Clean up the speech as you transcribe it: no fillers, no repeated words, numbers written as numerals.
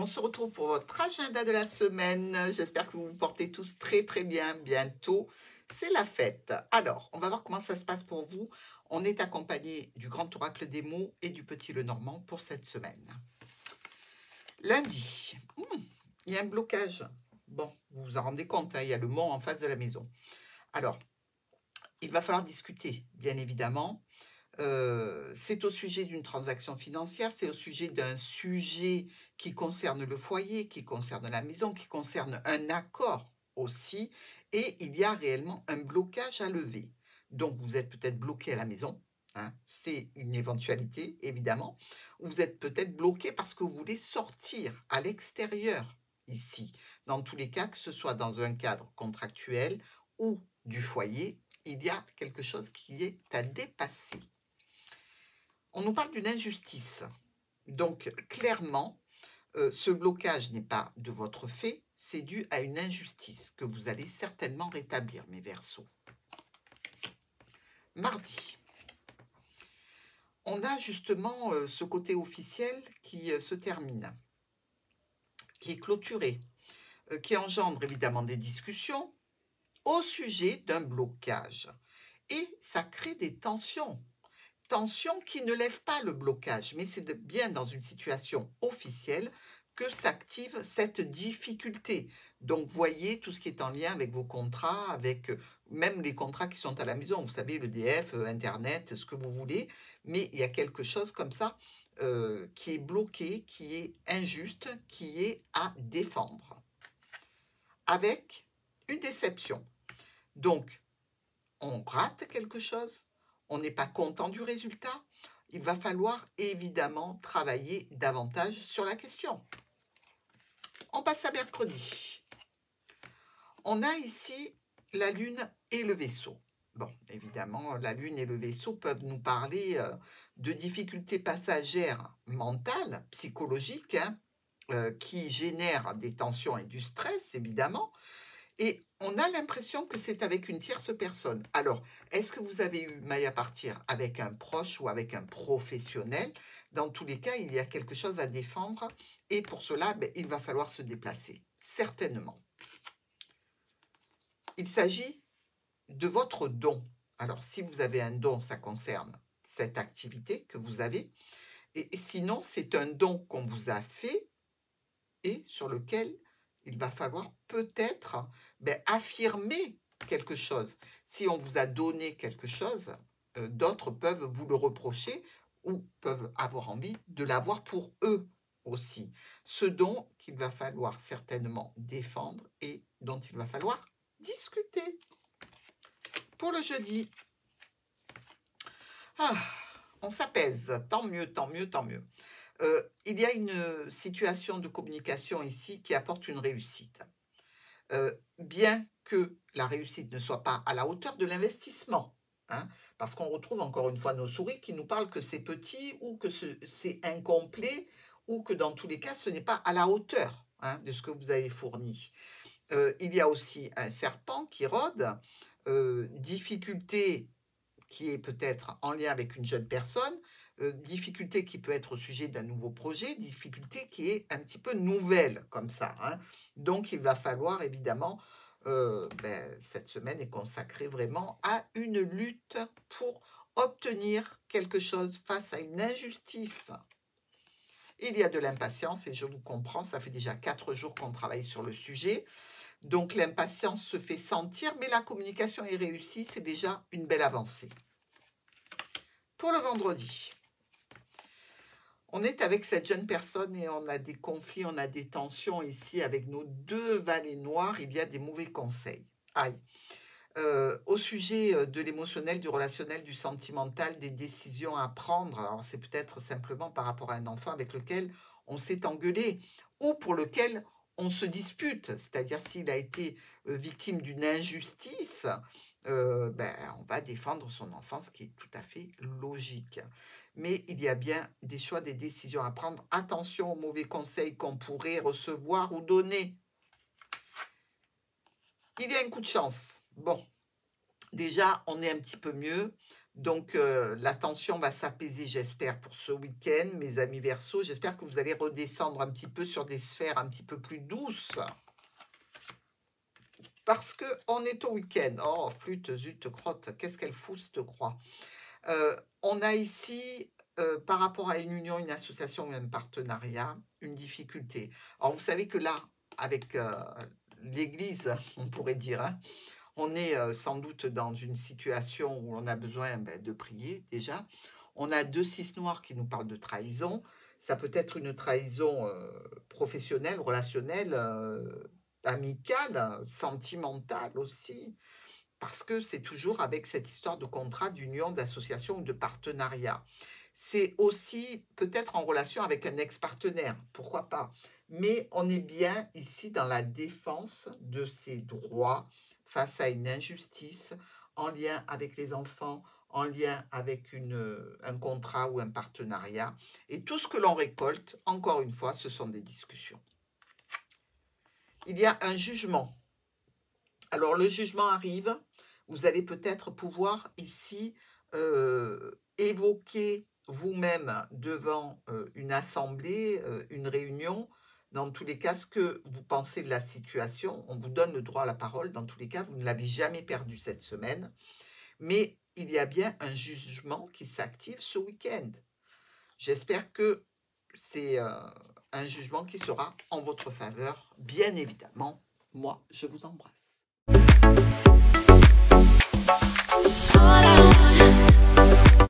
on se retrouve pour votre agenda de la semaine. J'espère que vous vous portez tous très très bien. Bientôt, c'est la fête. Alors, on va voir comment ça se passe pour vous. On est accompagné du grand oracle des mots et du petit Lenormand pour cette semaine. Lundi, il y a un blocage. Bon, vous vous en rendez compte, hein, il y a le mont en face de la maison. Alors, il va falloir discuter, bien évidemment. C'est au sujet d'une transaction financière, c'est au sujet d'un sujet qui concerne le foyer, qui concerne la maison, qui concerne un accord aussi, et il y a réellement un blocage à lever. Donc, vous êtes peut-être bloqué à la maison, hein, c'est une éventualité, évidemment, ou vous êtes peut-être bloqué parce que vous voulez sortir à l'extérieur ici. Dans tous les cas, que ce soit dans un cadre contractuel ou du foyer, il y a quelque chose qui est à dépasser. On nous parle d'une injustice. Donc, clairement, ce blocage n'est pas de votre fait, c'est dû à une injustice que vous allez certainement rétablir, mes Verseaux. Mardi, on a justement ce côté officiel qui se termine, qui est clôturé, qui engendre évidemment des discussions au sujet d'un blocage. Et ça crée des tensions. Tension qui ne lève pas le blocage, mais c'est bien dans une situation officielle que s'active cette difficulté. Donc, voyez tout ce qui est en lien avec vos contrats, avec même les contrats qui sont à la maison, vous savez, l'EDF, Internet, ce que vous voulez, mais il y a quelque chose comme ça qui est bloqué, qui est injuste, qui est à défendre, avec une déception. Donc, on rate quelque chose, on n'est pas content du résultat, il va falloir évidemment travailler davantage sur la question. On passe à mercredi. On a ici la Lune et le Vaisseau. Bon, évidemment, la Lune et le Vaisseau peuvent nous parler de difficultés passagères mentales, psychologiques, hein, qui génèrent des tensions et du stress, évidemment. Et on a l'impression que c'est avec une tierce personne. Alors, est-ce que vous avez eu maille à partir avec un proche ou avec un professionnel? Dans tous les cas, il y a quelque chose à défendre et pour cela, il va falloir se déplacer, certainement. Il s'agit de votre don. Alors, si vous avez un don, ça concerne cette activité que vous avez. Et sinon, c'est un don qu'on vous a fait et sur lequel il va falloir peut-être affirmer quelque chose. Si on vous a donné quelque chose, d'autres peuvent vous le reprocher ou peuvent avoir envie de l'avoir pour eux aussi. Ce dont qu'il va falloir certainement défendre et dont il va falloir discuter. Pour le jeudi, on s'apaise, tant mieux, tant mieux, tant mieux. Il y a une situation de communication ici qui apporte une réussite. Bien que la réussite ne soit pas à la hauteur de l'investissement, hein, parce qu'on retrouve encore une fois nos souris qui nous parlent que c'est petit ou que c'est incomplet ou que dans tous les cas, ce n'est pas à la hauteur, hein, de ce que vous avez fourni. Il y a aussi un serpent qui rôde, difficulté qui est peut-être en lien avec une jeune personne, difficulté qui peut être au sujet d'un nouveau projet, difficulté qui est un petit peu nouvelle comme ça, hein. Donc, il va falloir évidemment, cette semaine est consacrée vraiment à une lutte pour obtenir quelque chose face à une injustice. Il y a de l'impatience et je vous comprends, ça fait déjà 4 jours qu'on travaille sur le sujet. Donc, l'impatience se fait sentir, mais la communication est réussie, c'est déjà une belle avancée. Pour le vendredi, on est avec cette jeune personne et on a des conflits, on a des tensions ici avec nos 2 valets noirs, il y a des mauvais conseils. Aïe. Au sujet de l'émotionnel, du relationnel, du sentimental, des décisions à prendre, alors c'est peut-être simplement par rapport à un enfant avec lequel on s'est engueulé ou pour lequel on se dispute, c'est-à-dire s'il a été victime d'une injustice, on va défendre son enfant, ce qui est tout à fait logique. Mais il y a bien des choix, des décisions à prendre. Attention aux mauvais conseils qu'on pourrait recevoir ou donner. Il y a un coup de chance. Bon, déjà, on est un petit peu mieux Donc, la tension va s'apaiser, j'espère, pour ce week-end, mes amis Verseaux. J'espère que vous allez redescendre un petit peu sur des sphères un petit peu plus douces. Parce qu'on est au week-end. Oh, flûte, zut, crotte, qu'est-ce qu'elle fout, cette croix. On a ici, par rapport à une union, une association ou un partenariat, une difficulté. Alors, vous savez que là, avec l'Église, on pourrait dire, hein, on est sans doute dans une situation où on a besoin de prier déjà. On a 2 6 noirs qui nous parlent de trahison. Ça peut être une trahison professionnelle, relationnelle, amicale, sentimentale aussi, parce que c'est toujours avec cette histoire de contrat, d'union, d'association ou de partenariat. C'est aussi peut-être en relation avec un ex-partenaire, pourquoi pas. Mais on est bien ici dans la défense de ses droits face à une injustice en lien avec les enfants, en lien avec un contrat ou un partenariat. Et tout ce que l'on récolte, encore une fois, ce sont des discussions. Il y a un jugement. Alors le jugement arrive, vous allez peut-être pouvoir ici évoquer vous-même devant une assemblée, une réunion, dans tous les cas, ce que vous pensez de la situation. On vous donne le droit à la parole, dans tous les cas, vous ne l'avez jamais perdu cette semaine, mais il y a bien un jugement qui s'active ce week-end. J'espère que c'est un jugement qui sera en votre faveur, bien évidemment. Moi, je vous embrasse.